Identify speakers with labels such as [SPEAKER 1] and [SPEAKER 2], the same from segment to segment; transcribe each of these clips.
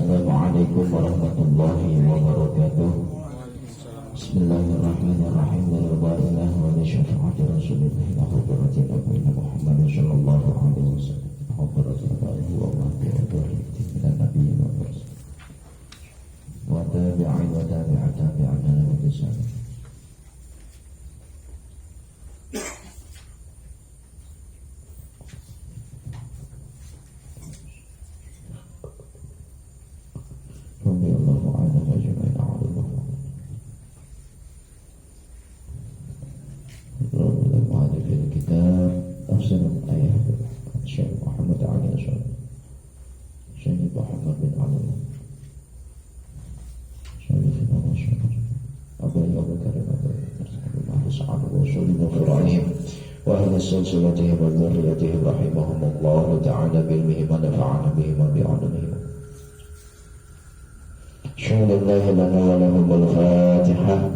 [SPEAKER 1] Assalamualaikum warahmatullahi wabarakatuh. Bismillahirrahmanirrahim. Alhamdulillah wa li syafa'ati rasulillah hadratin nabiyina Muhammad sallallahu alaihi wasallam. Hadratin wa ma'rifati min nabiyyin wa rasul. Wa tabi'in wa tabi'at tabi'an wa bisan. Radhiyallahu anhu ajma'in a'udhu Mu'alif al-kitab Afsal ayah Syekh Muhammad Ali Syekh Muhammad bin Ali Syekh Muhammad Syekh Abu Bakar Abu Sa'ad wa Rasulullah Qur'anihim wa ahli silsilatihim wa dzurriyyatihim rahimahumullah ta'ala bilmihi wa nafa'ana bihi wa bi'alumihim. Syukurullah lana wa lahumul Fatihah.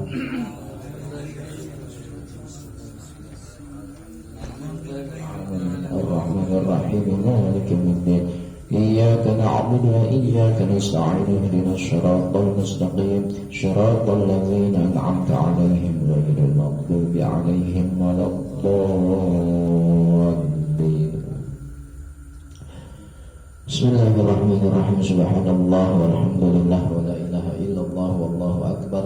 [SPEAKER 1] Ar-Rahmanir-Rahim Maliki yaumiddin. Iyyaka na'budu wa iyyaka nasta'in. Ihdinas siratal mustaqim. Siratal ladzina an'amta 'alaihim ghairil maghdubi 'alaihim waladdallin. Bismillahirrahmanirrahim. Subhanallah walhamdulillah wa la ilaha illallah wallahu akbar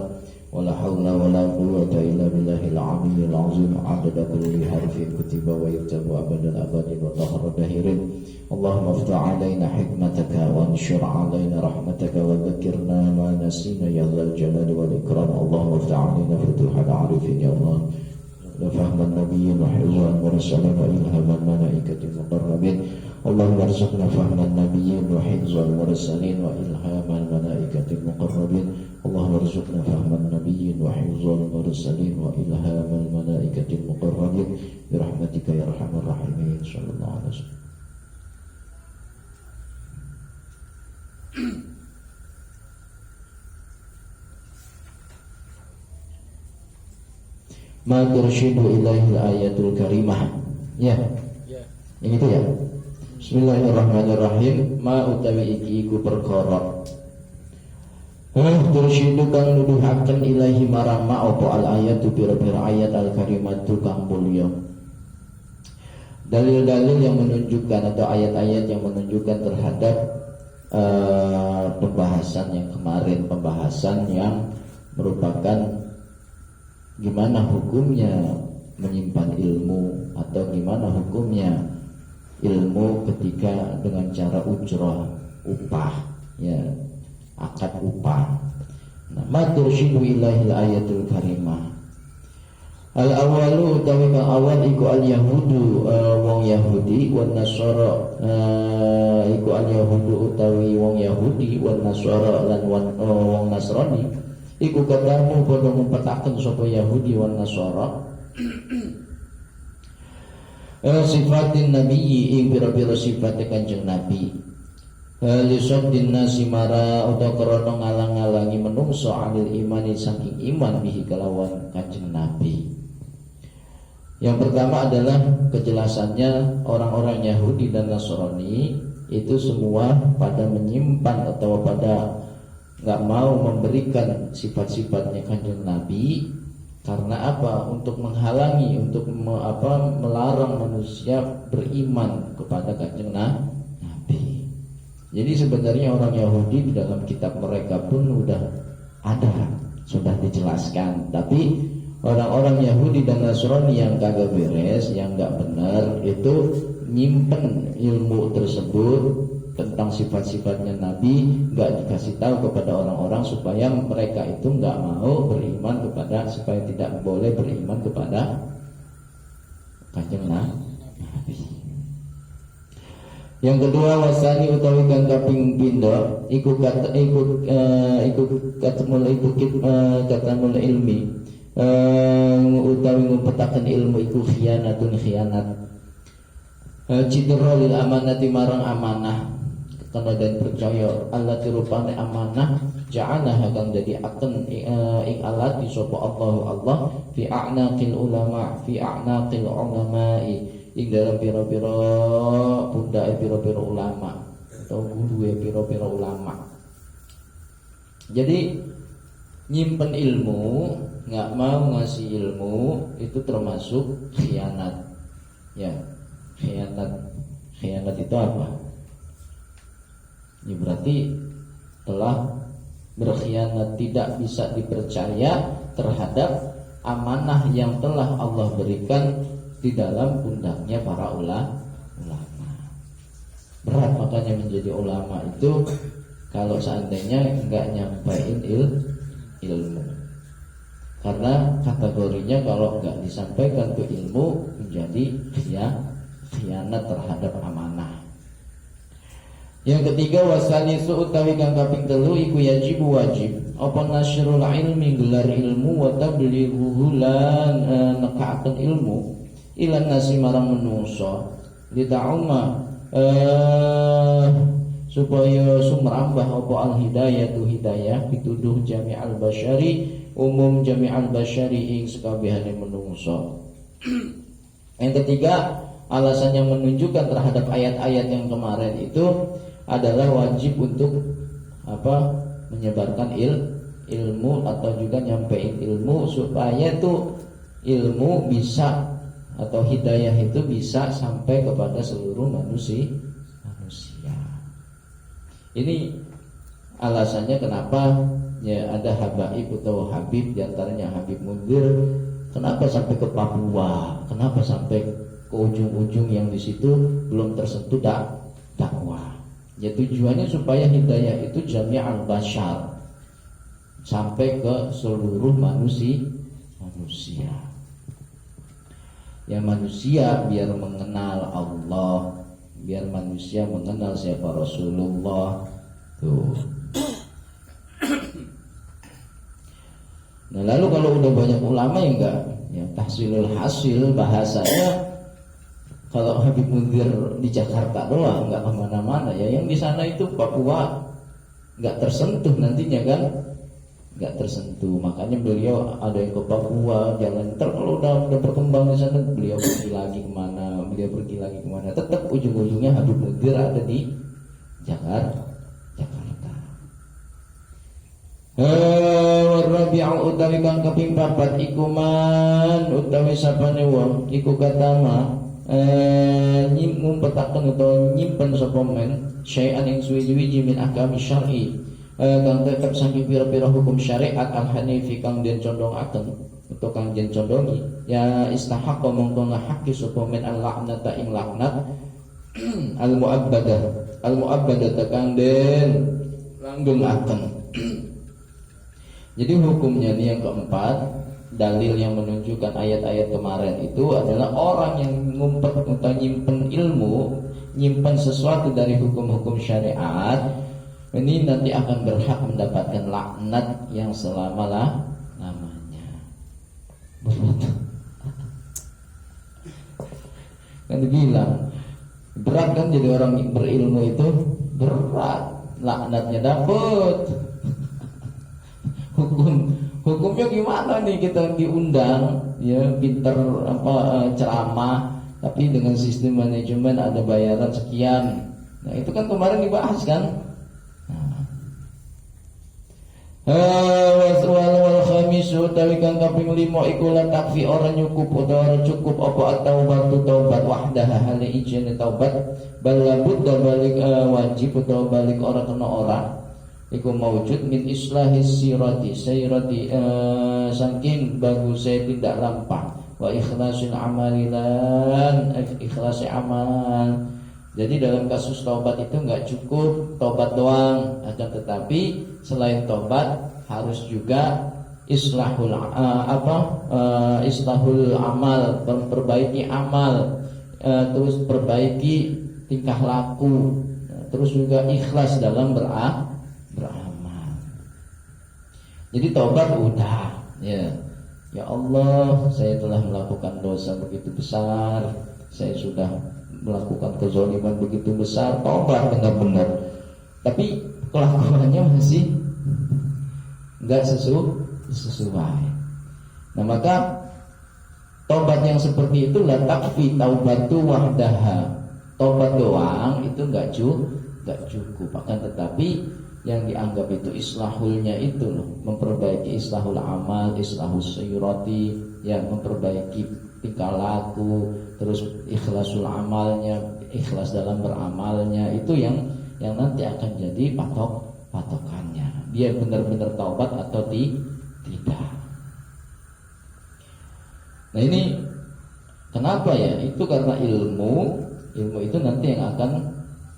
[SPEAKER 1] wa la hawla wa la quwwata illa billahil aliyyil azim. Adada kulli harfin kutiba wa yuktabu abadan abadin wa dahra dahirin. Allahumma aftah alaina hikmataka wa anshur alaina rahmataka wa dzakirna ma nasina ya dzal jalali wal ikram. Allahumma aftah alaina futuhal arifin ya Allah. فهم النبي وحفظ المرسلين وإلهام الملائكة المقربين. اللهم ارزقنا فهم النبي وحفظ المرسلين وإلهام الملائكة المقربين. اللهم ارزقنا فهم النبي وحفظ المرسلين وإلهام الملائكة المقربين برحمتك يا أرحم الراحمين صلى الله عليه وسلم. Ma tursyidu ilaihil ayatul karimah. Ya. Yang itu ya. Bismillahirrahmanirrahim. Ma utawi iki iku perkara. Tursyidu kang nuduhaken ilaihi marang ma apa al ayatu pira-pira ayat al karimatu kang mulya. Dalil-dalil yang menunjukkan atau ayat-ayat yang menunjukkan terhadap pembahasan yang kemarin, pembahasan yang merupakan gimana hukumnya menyimpan ilmu atau gimana hukumnya ilmu ketika dengan cara ujrah, upah, ya, akad upah. Nah, matursyinu ilahil ayatul karimah. Al awalu utawi kang awal iku al yahudu wong Yahudi wan nasara iku al yahudu utawi wong Yahudi wan nasara lan wong Nasrani. Iku kadamu padha ngumpetaken sapa Yahudi wan Nasara sifatin nabiyyi ing pira-pira sifate Kanjeng Nabi. Lisaddin nasi mara utawa krana ngalang-alangi menungso anil imani saking iman bihi kelawan Kanjeng Nabi. Yang pertama adalah kejelasannya orang-orang Yahudi dan Nasrani itu semua pada menyimpan atau pada nggak mau memberikan sifat-sifatnya Kanjeng Nabi. Karena apa? Untuk menghalangi, untuk melarang manusia beriman kepada Kanjeng Nabi. Jadi sebenarnya orang Yahudi di dalam kitab mereka pun sudah ada, sudah dijelaskan. Tapi orang-orang Yahudi dan Nasrani yang kagak beres, yang nggak benar, itu nyimpen ilmu tersebut tentang sifat-sifatnya Nabi, nggak dikasih tahu kepada orang-orang supaya mereka itu nggak mau beriman kepada, supaya tidak boleh beriman kepada Kanjeng Nabi. Yang kedua wasani utawi kang kaping pindho iku katamul ilmi utawi ngumpetaken ilmu iku khianatun khianat. Cidra lil amanati marang amanah karena dan percaya Allah dirupane amanah ja'alaha kang dadi aken ing alat sapa Allah fi a'naqil ulama ing dalam pira-pira pundake pira-pira ulama atau guru pira-pira ulama. Jadi nyimpen ilmu, nggak mau ngasih ilmu itu termasuk khianat. Ya, khianat itu apa? Ya berarti telah berkhianat, tidak bisa dipercaya terhadap amanah yang telah Allah berikan di dalam pundaknya para ulama. Berat makanya menjadi ulama itu kalau seandainya enggak nyampein ilmu. Karena kategorinya kalau enggak disampaikan ke ilmu menjadi khianat terhadap amanah. Yang ketiga wasalisu utawi kang kaping 3 iku wajib apa nasyrul ilmi gelar ilmu wa tablighuhu lan nekaaken ilmu ilan nasi marang menungso lida'uma supaya sumrambah apa al hidayah pituduh jami'al basyari umum jami'al basyari ing sekabehane menungso. Yang ketiga alasan yang menunjukkan terhadap ayat-ayat yang kemarin itu adalah wajib untuk menyebarkan ilmu atau juga nyampein ilmu supaya tuh ilmu bisa atau hidayah itu bisa sampai kepada seluruh manusia. Ini alasannya kenapa ya ada habaib atau habib, diantaranya Habib Munzir. Kenapa sampai ke Papua? Kenapa sampai ke ujung-ujung yang di situ belum tersentuh dakwah? Ya tujuannya supaya hidayah itu jami'al basyar, sampai ke seluruh manusia. Ya manusia biar mengenal Allah, biar manusia mengenal siapa Rasulullah tuh. Nah lalu kalau udah banyak ulama ya enggak, ya tahsilul hasil bahasanya. Kalau Habib Munzir di Jakarta doang, nggak kemana-mana ya. Yang di sana itu Papua nggak tersentuh nantinya kan, nggak tersentuh. Makanya beliau ada yang ke Papua jalan. Kalau udah berkembang di sana, beliau pergi lagi kemana, tetap ujung-ujungnya Habib Munzir ada di Jakarta. Rabi'u utawi kang kaping 4 iku man utawi sapane wong iku katama ngumpetaken utawa nyimpen sapa men syai'an ing suwi-wiji min ahkami syar'i kang tetep saking pira-pira hukum syariat al-hanifi kang den condongaken utawa kang den condongi ya istahaqqa mongko ngahaki sapa men al-la'nata ing laknat al-mu'abbadah kang den langgengaken. Jadi hukumnya ini yang keempat, dalil yang menunjukkan ayat-ayat kemarin itu adalah orang yang ngumpet atau nyimpen ilmu, nyimpen sesuatu dari hukum-hukum syariat, ini nanti akan berhak mendapatkan laknat yang selama-lamanya. Kan dibilang berat kan jadi orang berilmu itu berat, laknatnya dapat. Hukumnya gimana nih, kita diundang ya pinter ceramah tapi dengan sistem manajemen ada bayaran sekian. Nah itu kan kemarin dibahas kan. Wal khamisu tawi kang kaping 5 iku la takfi ora nyukup utawa cukup apa taubat wahdah hale ijene taubat bal labudda balik wajib utawa balik ora kena ora iku maujud min islahis sayrati saking bagusnya tindak lampah wa ikhlasil amali lan ikhlasi amal. Jadi dalam kasus taubat itu enggak cukup taubat doang, akan tetapi selain taubat harus juga islahul amal, memperbaiki amal, terus perbaiki tingkah laku, terus juga ikhlas dalam beramal. Jadi taubat udah ya Allah, saya telah melakukan dosa begitu besar, saya sudah melakukan kezaliman begitu besar, taubat benar-benar, tapi kelakuannya masih enggak sesuai. Nah maka taubat yang seperti itu la takfi taubatu wahdaha, taubat doang itu enggak cukup, akan tetapi yang dianggap itu islahulnya itu loh, memperbaiki islahul amal, islahul sayyurati, yang memperbaiki tingkah laku, terus ikhlasul amalnya, ikhlas dalam beramalnya, itu yang nanti akan jadi patokannya. Dia benar-benar taubat atau tidak. Nah ini kenapa ya? Itu karena ilmu itu nanti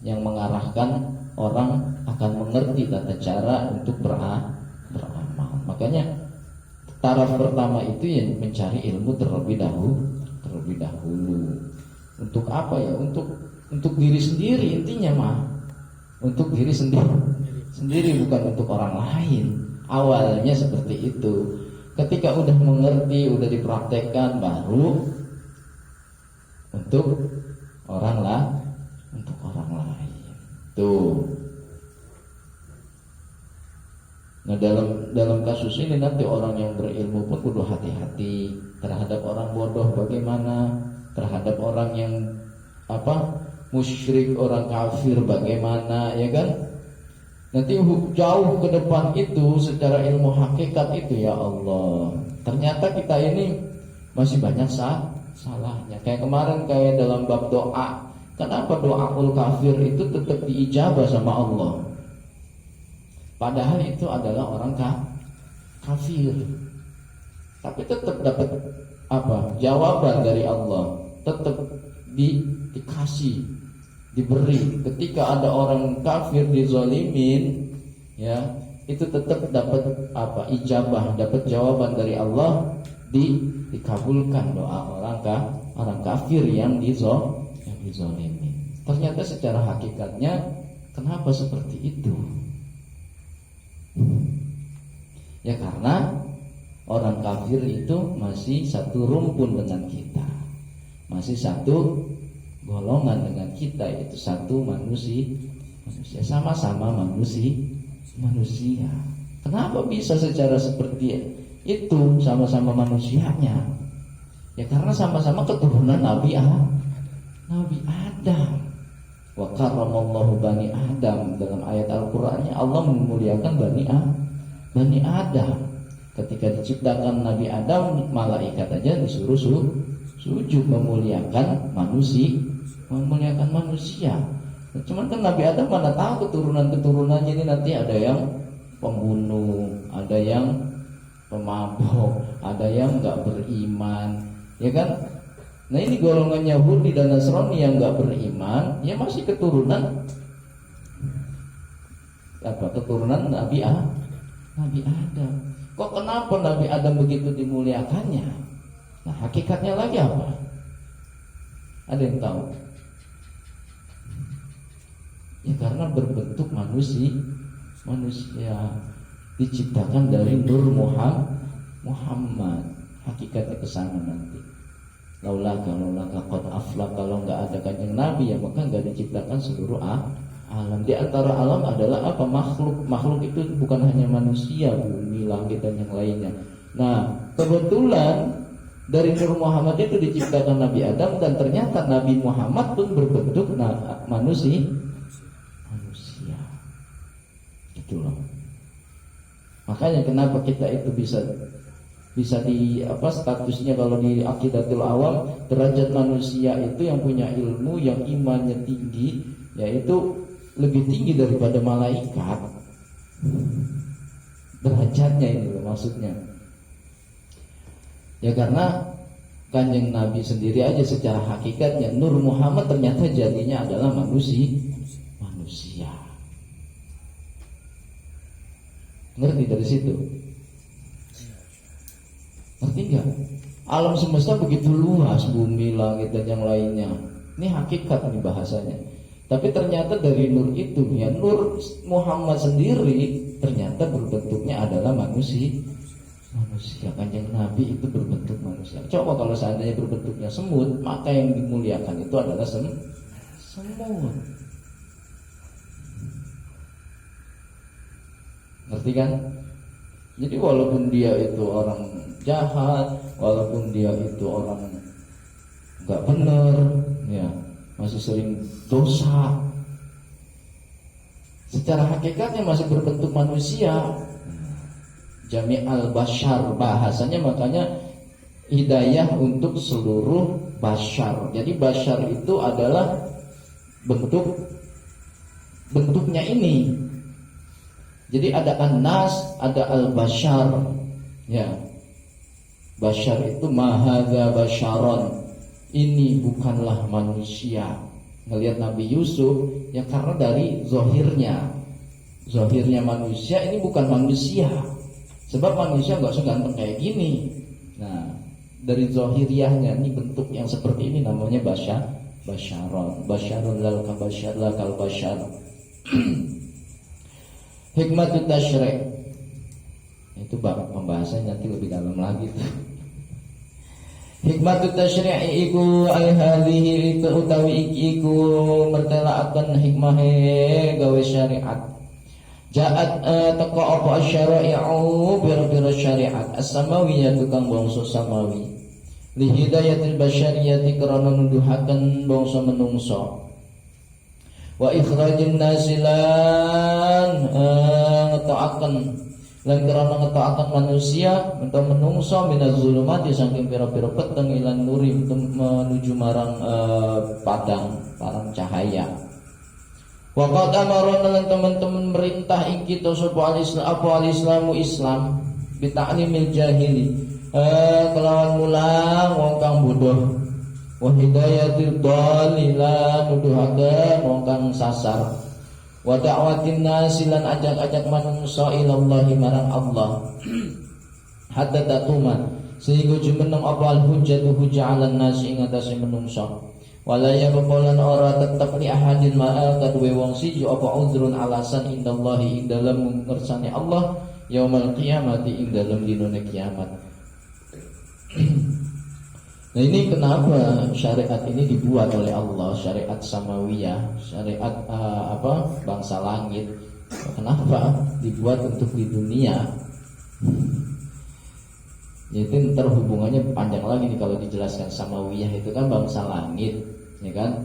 [SPEAKER 1] yang mengarahkan orang akan mengerti tata cara untuk beramal. Makanya taraf pertama itu yang mencari ilmu terlebih dahulu. Untuk apa ya? Untuk diri sendiri intinya mah. Untuk diri sendiri bukan untuk orang lain. Awalnya seperti itu. Ketika udah mengerti, udah dipraktekkan, baru untuk orang lain. Tuh. Nah dalam kasus ini nanti orang yang berilmu pun kudu hati-hati terhadap orang bodoh bagaimana, terhadap orang yang musyrik, orang kafir bagaimana, ya kan? Nanti jauh ke depan itu secara ilmu hakikat itu, ya Allah, ternyata kita ini masih banyak salahnya. Kayak kemarin dalam bab doa, kenapa doaul kafir itu tetap diijabah sama Allah? Padahal itu adalah orang kafir, tapi tetap dapat jawaban dari Allah, tetap dikasih, diberi. Ketika ada orang kafir dizalimin, ya itu tetap dapat ijabah, dapat jawaban dari Allah, dikabulkan doa orang kafir yang dizalimin. Ternyata secara hakikatnya kenapa seperti itu? Ya karena orang kafir itu masih satu rumpun dengan kita, masih satu golongan dengan kita, yaitu satu manusia, sama-sama manusia. Kenapa bisa secara seperti itu, sama-sama manusianya? Ya karena sama-sama keturunan Nabi Adam. Wa karramallahu bani Adam, dalam ayat Al-Qur'annya Allah memuliakan bani Adam. Ketika diciptakan Nabi Adam, malaikat aja disuruh sujud memuliakan manusia. Cuman kan Nabi Adam mana tahu keturunannya ini nanti ada yang pembunuh, ada yang pemabok, ada yang nggak beriman, ya kan? Nah ini golongan Yahudi dan Nasrani yang nggak beriman, ya masih keturunan Nabi Adam. Kok kenapa Nabi Adam begitu dimuliakannya? Nah hakikatnya lagi apa? Ada yang tahu? Ya karena berbentuk manusia diciptakan dari nur Muhammad. Hakikatnya kesana nanti. Laulaka qad aflaq, kalau nggak ada kanjeng Nabi ya maka nggak diciptakan seluruh alam. Di antara alam adalah apa? Makhluk itu bukan hanya manusia, bumi, langit dan yang lainnya. Nah kebetulan dari Nur Muhammad itu diciptakan Nabi Adam, dan ternyata Nabi Muhammad pun berbentuk manusia. Itulah. Makanya kenapa kita itu bisa statusnya kalau di Aqidatul Awam, derajat manusia itu yang punya ilmu, yang imannya tinggi, yaitu lebih tinggi daripada malaikat. Derajatnya ini loh maksudnya. Ya karena kanjeng Nabi sendiri aja secara hakikatnya Nur Muhammad ternyata jadinya adalah manusia. Ngerti dari situ? Ngerti nggak? Alam semesta begitu luas, bumi, langit dan yang lainnya. Ini hakikat nih bahasanya. Tapi ternyata dari nur itu, ya Nur Muhammad sendiri ternyata berbentuknya adalah manusia. Kanjeng Nabi itu berbentuk manusia. Coba kalau seandainya berbentuknya semut, maka yang dimuliakan itu adalah semut. Ngerti kan? Jadi walaupun dia itu orang jahat, walaupun dia itu orang nggak benar, ya masih sering dosa, secara hakikatnya masih berbentuk manusia. Jami'al bashar bahasanya, makanya hidayah untuk seluruh bashar. Jadi bashar itu adalah bentuknya ini. Jadi ada an-nas, ada al-bashar. Ya. Bashar itu mahadza basyaron. Ini bukanlah manusia. Ngelihat Nabi Yusuf ya karena dari zahirnya manusia, ini bukan manusia. Sebab manusia enggak seganteng kayak gini. Nah, dari zahiriyahnya ini bentuk yang seperti ini namanya basyaron. Basyarun lal kabasyar la kal basyar. Hikmatut tasyri'. Itu pembahasannya nanti lebih dalam lagi tuh. Hikmatut tasyri' iku al-hadhihi utawi iku mertelaaken hikmahe gawe syariat. Ja'at taqwa apa syara'i'u bir syariat as-samawiyah tukang bangsa samawi. Li hidayatil basyariyati karana nuduhaken bangsa menungso. Wa ikhrajin nasilan ngetaaken lan karena ngetaaken manusia atau menungso minaz zulumati saking pira-pira peteng ilan nuri menuju marang parang cahaya. Wa qad amarna lan teman-teman merintah ing kita sapa al-islamu Islam bi ta'limil jahili kelawan mulang wong kang bodoh. Wa hidayatil dhalila nuduhaken wong kang sasar. Wa da'watin nasi lan ajak-ajak manungsa ilallahi marang Allah. Hatta tatuma sehingga jumeneng apa al-hujjatu hujjah 'alan nasi ing atase manungsa. Wala yaqbalan ora tetep li ahadin ma'a kadwe wong siji apa udrun alasan indallahi ing dalem ngersane Allah yaumul qiyamati ing dalem dinane kiamat. Nah, ini kenapa syariat ini dibuat oleh Allah, syariat samawiyah, syariat bangsa langit. Kenapa dibuat untuk di dunia? Itu ntar hubungannya panjang lagi nih kalau dijelaskan. Samawiyah itu kan bangsa langit, ya kan?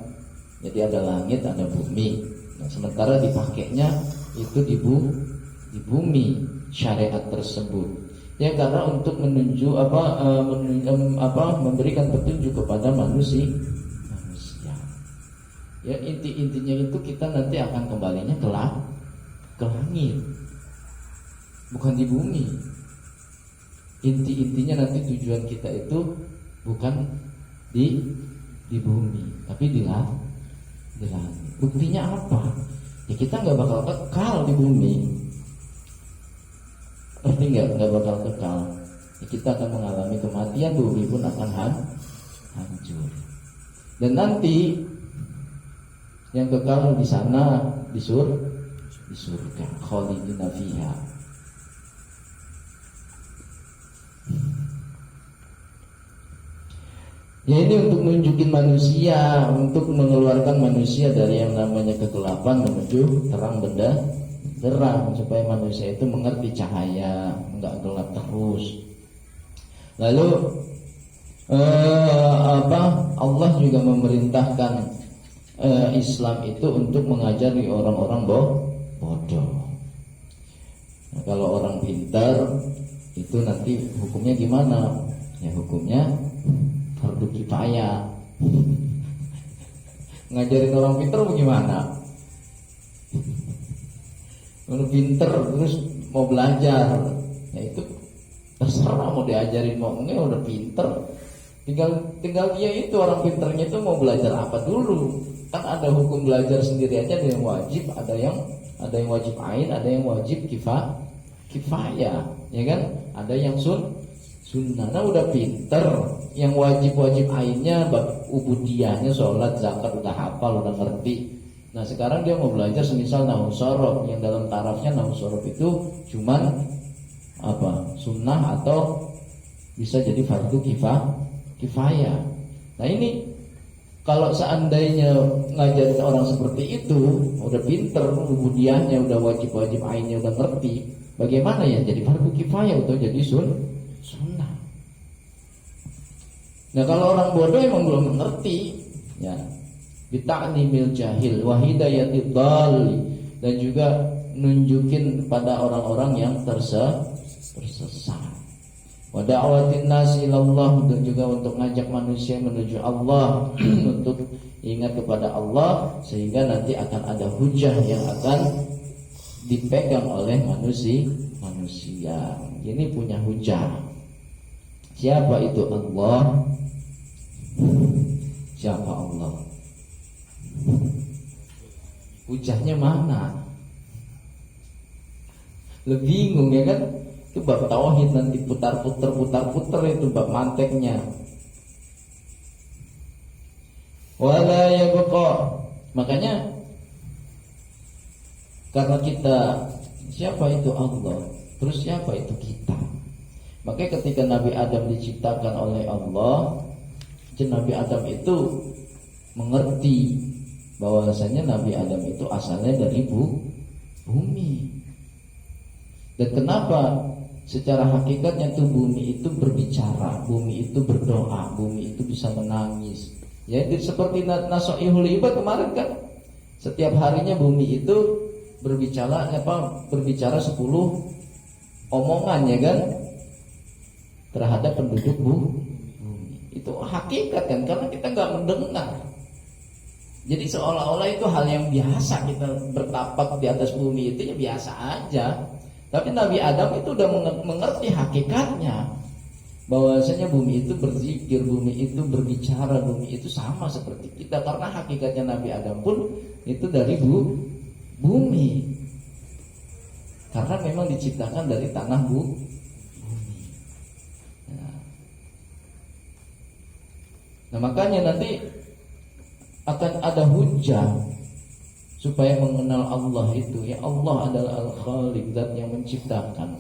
[SPEAKER 1] Jadi ada langit, ada bumi. Nah, sementara dipakainya itu di bumi syariat tersebut. Ya karena untuk menunjuk memberikan petunjuk kepada manusia. Ya intinya itu kita nanti akan kembalinya ke langit, bukan di bumi. Intinya nanti tujuan kita itu bukan di bumi, tapi di langit. Buktinya apa? Ya kita nggak bakal kekal di bumi. Ngerti nggak bakal kekal. Ya, kita akan mengalami kematian, bumi pun akan hancur. Dan nanti yang kekal di sana di surga, khalidina fiha. Ya ini untuk menunjukin manusia, untuk mengeluarkan manusia dari yang namanya kegelapan menuju terang benderang, supaya manusia itu mengerti cahaya, enggak gelap terus. Lalu Allah juga memerintahkan Islam itu untuk mengajari orang-orang bodoh. Nah, kalau orang pintar itu nanti hukumnya gimana? Ya hukumnya fardu kifayah. Ngajarin orang pintar bagaimana? Kalau pinter terus mau belajar, ya itu terserah mau diajarin mau enggak, udah pinter. Tinggal dia itu orang pinternya itu mau belajar apa dulu. Kan ada hukum belajar sendiri aja, ada yang wajib, ada yang wajib ain, ada yang wajib kifayah, ya kan? Ada yang sunnah. Nah udah pinter, yang wajib ainnya ubudiyahnya sholat, zakat udah hafal, udah ngerti. Nah sekarang dia mau belajar semisal nahwu shorof, yang dalam tarafnya nahwu shorof itu cuman sunnah atau bisa jadi fardu kifayah. Nah ini kalau seandainya ngajarin orang seperti itu udah pinter, ubudiyahnya udah wajib ainnya udah ngerti, bagaimana ya jadi fardu kifayah atau jadi sunnah? Nah kalau orang bodoh emang belum mengerti, ya bita'nimil jahil wa hidayatid dhalli, dan juga nunjukin kepada orang-orang yang tersesat. Wa da'watin nasi ilallah, untuk juga untuk ngajak manusia menuju Allah untuk ingat kepada Allah, sehingga nanti akan ada hujah yang akan dipegang oleh manusia. Ini punya hujah. Siapa itu Allah? Siapa Allah? Hujahnya mana? Lebih bingung ya kan? Itu bab tauhid, nanti putar-putar itu bab manteknya. Wala yabqa. Makanya karena kita, siapa itu Allah? Terus siapa itu kita? Makanya ketika Nabi Adam diciptakan oleh Allah, Nabi Adam itu mengerti bahwasanya Nabi Adam itu asalnya dari bumi. Dan kenapa secara hakikatnya tuh bumi itu berbicara, bumi itu berdoa, bumi itu bisa menangis. Ya, seperti Nasoihul Ibad kemarin kan, setiap harinya bumi itu berbicara 10 omongan ya kan terhadap penduduk bumi. Itu hakikat kan, karena kita nggak mendengar. Jadi seolah-olah itu hal yang biasa, kita bertapak di atas bumi itu ya biasa aja. Tapi Nabi Adam itu udah mengerti hakikatnya, bahwasanya bumi itu berzikir, bumi itu berbicara, bumi itu sama seperti kita. Karena hakikatnya Nabi Adam pun itu dari bumi, karena memang diciptakan dari tanah bumi. Nah makanya nanti akan ada hujah supaya mengenal Allah itu. Ya, Allah adalah Al-Khaliq, zat yang menciptakan.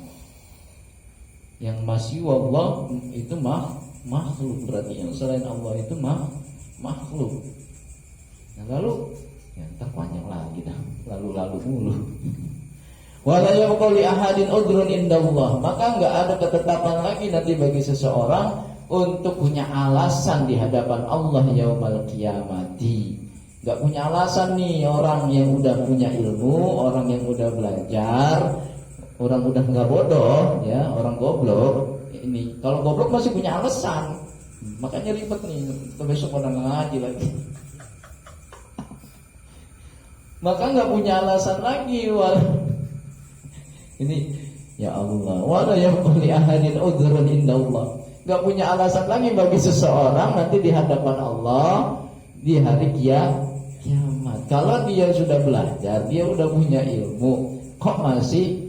[SPEAKER 1] Yang masih Allah itu makhluk, berarti yang selain Allah itu makhluk. Nah lalu ya terpanjang lagi dah, lalu mulu. Wala yabqa li ahadin udrun indallah. Maka enggak ada ketetapan lagi nanti bagi seseorang untuk punya alasan di hadapan Allah yaumal qiyamati. Enggak punya alasan nih orang yang udah punya ilmu, orang yang udah belajar, orang udah enggak bodoh ya, orang goblok. Ini kalau goblok masih punya alasan. Makanya ribet nih, besok pada ngaji lagi. Maka enggak punya alasan lagi. Ini ya Allah, wala yaquli ahadin udhrun indallah. Enggak punya alasan lagi bagi seseorang nanti di hadapan Allah di hari kiamat. Kalau dia sudah belajar, dia udah punya ilmu, kok masih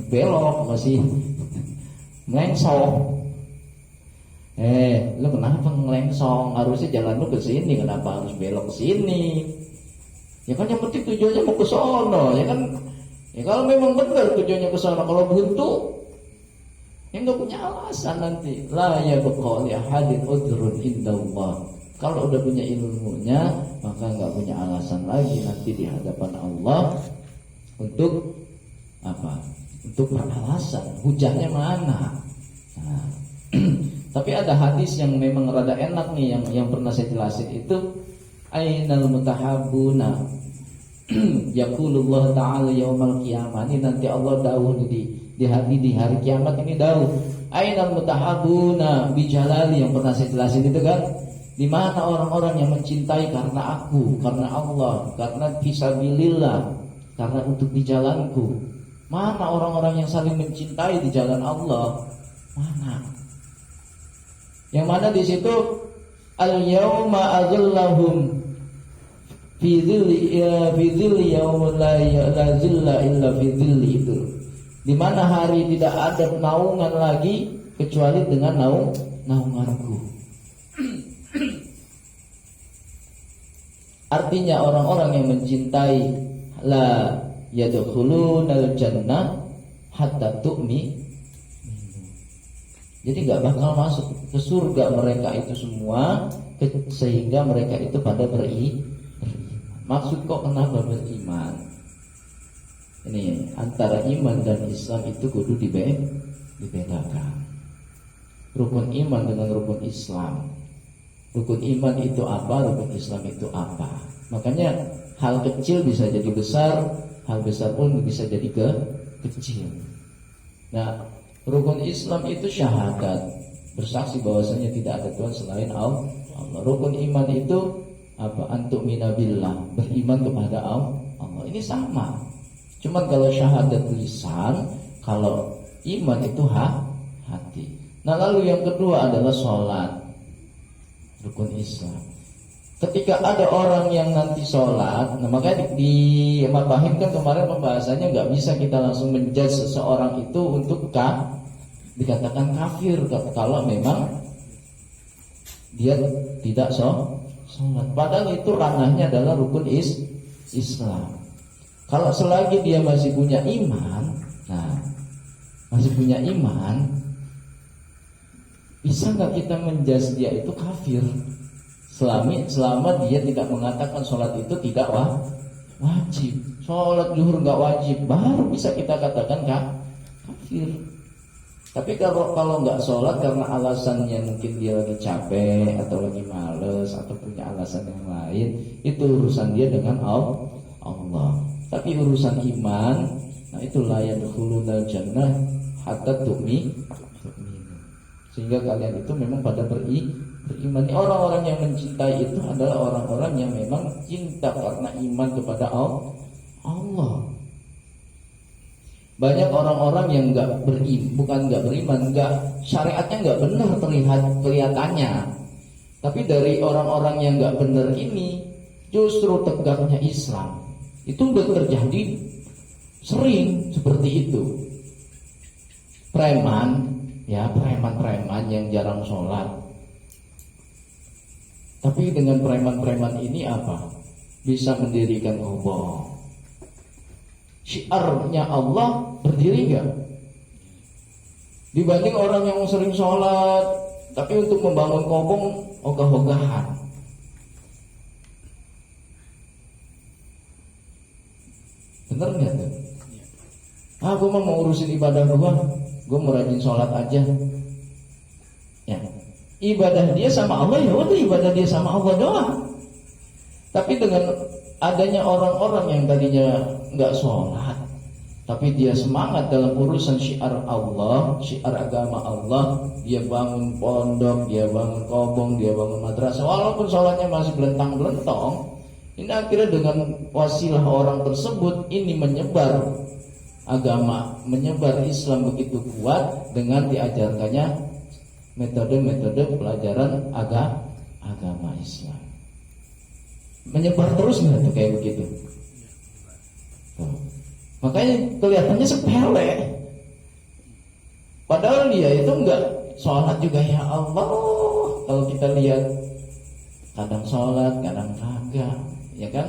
[SPEAKER 1] belok, masih ngengsong. Lu kenapa ngelengsong? Harusnya jalan lu ke sini, kenapa harus belok ke sini? Ya kan yang penting tujuannya mau ke sono, ya kan? Ya kalau memang benar tujuannya ke sono, kalau buntu ya enggak punya alasan nanti. La yabqa li ahadin udrun indallah. Kalau udah punya ilmunya, maka enggak punya alasan lagi nanti di hadapan Allah untuk apa? Untuk beralasan. Hujahnya mana? Nah, tapi ada hadis yang memang rada enak nih yang pernah saya jelasin itu, ainal mutahabbuna yaqulullah ta'ala yaumal qiyamah. Ini nanti Allah dawuh di hari kiamat ini dawuh, ainal mutahabbuna bijalali, yang pernah saya jelasin itu kan, di mana orang-orang yang mencintai karena aku, karena Allah, karena fisabilillah, karena untuk di jalanku. Mana orang-orang yang saling mencintai di jalan Allah? Mana? Yang mana di situ al-yauma azallahum fi dhilli yaumil la zilla illa fi dhilli, itu di mana hari tidak ada naungan lagi kecuali dengan naunganku. Artinya orang-orang yang mencintai la yadkhulunal jannah hatta tu'mi. Jadi gak bakal masuk ke surga mereka itu semua sehingga mereka itu pada beriman. Maksud kok kenapa beriman? Ini antara iman dan Islam itu kudu dibedakan. Rukun iman dengan rukun Islam. Rukun iman itu apa, rukun Islam itu apa. Makanya hal kecil bisa jadi besar, hal besar pun bisa jadi kecil. Nah, rukun Islam itu syahadat, bersaksi bahwasanya tidak ada Tuhan selain Allah. Rukun iman itu apa? Antuk minabillah, beriman kepada Allah. Ini sama. Cuman kalau syahadat lisan, kalau iman itu hati. Nah, lalu yang kedua adalah sholat, rukun Islam. Ketika ada orang yang nanti sholat, nah makanya di Mabahim kan kemarin pembahasannya nggak bisa kita langsung menjudge seseorang itu untuk dikatakan kafir kalau memang dia tidak sholat. Padahal itu ranahnya adalah rukun Islam. Kalau selagi dia masih punya iman, bisa nggak kita menjudge dia itu kafir? Selama dia tidak mengatakan sholat itu tidak wajib, sholat zuhur nggak wajib, baru bisa kita katakan kafir. Tapi kalau nggak sholat karena alasannya mungkin dia lagi capek atau lagi males atau punya alasan yang lain, itu urusan dia dengan Allah. Tapi urusan iman, nah itu la yadkhulunal jannah hatta tu'minu. Sehingga kalian itu memang pada beriman. Orang-orang yang mencintai itu adalah orang-orang yang memang cinta karena iman kepada Allah. Banyak orang-orang yang bukan nggak beriman, syariatnya nggak benar kelihatannya. Tapi dari orang-orang yang nggak benar ini, justru tegaknya Islam. Itu udah terjadi sering seperti itu. Preman yang jarang sholat. Tapi dengan preman-preman ini apa? Bisa mendirikan kubur. Syiarnya Allah berdiri gak? Dibanding orang yang sering sholat, tapi untuk membangun kobong ogah-ogahan. Bener gak tuh? Gue mau urusin ibadah gue mau rajin sholat aja. Ya, ibadah dia sama Allah, ya udah ibadah dia sama Allah doang. Tapi dengan adanya orang-orang yang tadinya nggak sholat, tapi dia semangat dalam urusan syiar Allah, syiar agama Allah, dia bangun pondok, dia bangun kobong, dia bangun madrasah, walaupun sholatnya masih belentang-belentong, ini akhirnya dengan wasilah orang tersebut ini menyebar agama, menyebar Islam begitu kuat dengan diajarkannya metode-metode pelajaran agama Islam. Menyebar terus nggak tuh kayak begitu? Tuh. Makanya kelihatannya sepele. Padahal dia itu nggak sholat juga, ya Allah. Kalau kita lihat kadang sholat, kadang kagak, ya kan?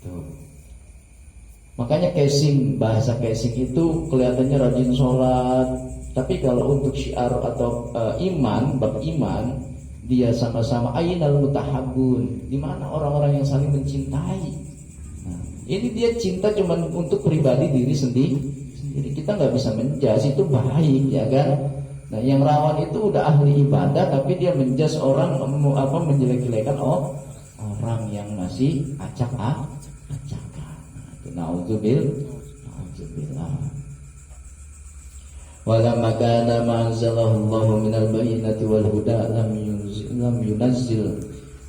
[SPEAKER 1] Tuh. Makanya bahasa casing itu kelihatannya rajin sholat. Tapi kalau untuk syiar atau bab iman, dia sama-sama ainal mutahabbun, di mana orang-orang yang saling mencintai. Nah, ini dia cinta cuma untuk pribadi diri sendiri. Kita nggak bisa menjas, itu baik, ya kan? Nah, yang rawan itu udah ahli ibadah, tapi dia menjas orang, menjelek-jelekan orang yang masih acak-acakan. Nauzubillah. Walamma kana ma anzalahu Allahu minal bayyinati wal huda lam yunazzil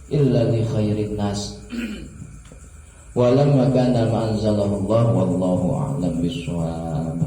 [SPEAKER 1] illa li khairin nas. Walamma kana ma anzalahu Allah wallahu a'lam bissawab.